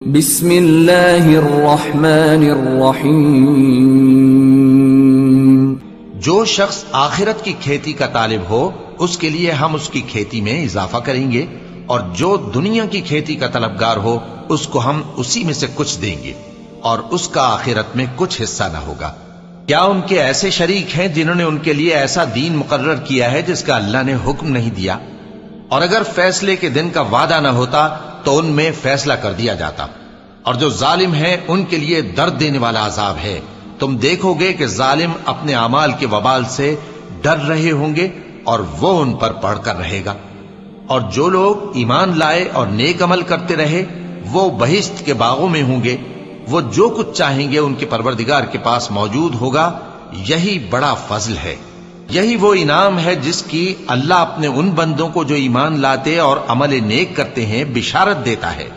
بسم اللہ الرحمن الرحیم۔ جو شخص آخرت کی کھیتی کا طالب ہو اس کے لیے ہم اس کی کھیتی میں اضافہ کریں گے، اور جو دنیا کی کھیتی کا طلبگار ہو اس کو ہم اسی میں سے کچھ دیں گے، اور اس کا آخرت میں کچھ حصہ نہ ہوگا۔ کیا ان کے ایسے شریک ہیں جنہوں نے ان کے لیے ایسا دین مقرر کیا ہے جس کا اللہ نے حکم نہیں دیا؟ اور اگر فیصلے کے دن کا وعدہ نہ ہوتا تو ان میں فیصلہ کر دیا جاتا، اور جو ظالم ہیں ان کے لیے درد دینے والا عذاب ہے۔ تم دیکھو گے کہ ظالم اپنے اعمال کے وبال سے ڈر رہے ہوں گے اور وہ ان پر پڑھ کر رہے گا۔ اور جو لوگ ایمان لائے اور نیک عمل کرتے رہے وہ بہشت کے باغوں میں ہوں گے، وہ جو کچھ چاہیں گے ان کے پروردگار کے پاس موجود ہوگا۔ یہی بڑا فضل ہے، یہی وہ انعام ہے جس کی اللہ اپنے ان بندوں کو جو ایمان لاتے اور عمل نیک کرتے ہیں بشارت دیتا ہے۔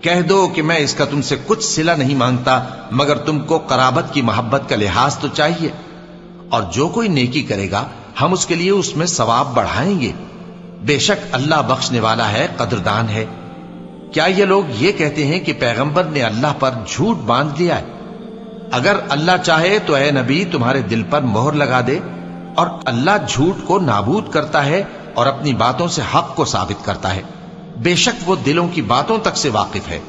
کہہ دو کہ میں اس کا تم سے کچھ صلہ نہیں مانگتا مگر تم کو قرابت کی محبت کا لحاظ تو چاہیے، اور جو کوئی نیکی کرے گا ہم اس کے لیے اس میں ثواب بڑھائیں گے۔ بے شک اللہ بخشنے والا ہے، قدردان ہے۔ کیا یہ لوگ یہ کہتے ہیں کہ پیغمبر نے اللہ پر جھوٹ باندھ لیا ہے؟ اگر اللہ چاہے تو اے نبی تمہارے دل پر مہر لگا دے، اور اللہ جھوٹ کو نابود کرتا ہے اور اپنی باتوں سے حق کو ثابت کرتا ہے۔ بے شک وہ دلوں کی باتوں تک سے واقف ہے،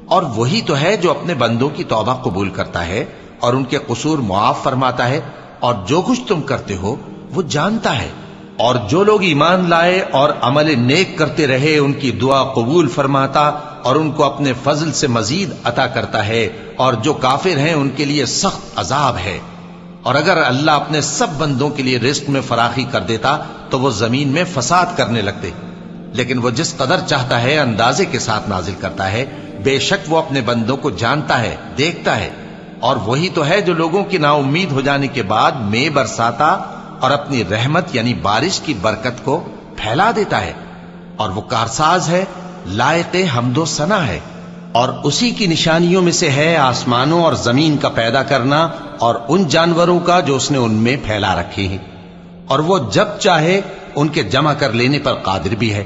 اور وہی تو ہے جو اپنے بندوں کی توبہ قبول کرتا ہے اور ان کے قصور معاف فرماتا ہے، اور جو کچھ تم کرتے ہو وہ جانتا ہے۔ اور جو لوگ ایمان لائے اور عمل نیک کرتے رہے ان کی دعا قبول فرماتا اور ان کو اپنے فضل سے مزید عطا کرتا ہے، اور جو کافر ہیں ان کے لیے سخت عذاب ہے۔ اور اگر اللہ اپنے سب بندوں کے لیے رزق میں فراخی کر دیتا تو وہ زمین میں فساد کرنے لگتے، لیکن وہ جس قدر چاہتا ہے اندازے کے ساتھ نازل کرتا ہے۔ بے شک وہ اپنے بندوں کو جانتا ہے، دیکھتا ہے، اور وہی تو ہے جو لوگوں کی نا امید ہو جانے کے بعد میں برساتا اور اپنی رحمت یعنی بارش کی برکت کو پھیلا دیتا ہے، اور وہ کارساز ہے، لائق حمد و ثنا ہے۔ اور اسی کی نشانیوں میں سے ہے آسمانوں اور زمین کا پیدا کرنا اور ان جانوروں کا جو اس نے ان میں پھیلا رکھے ہیں، اور وہ جب چاہے ان کے جمع کر لینے پر قادر بھی ہے۔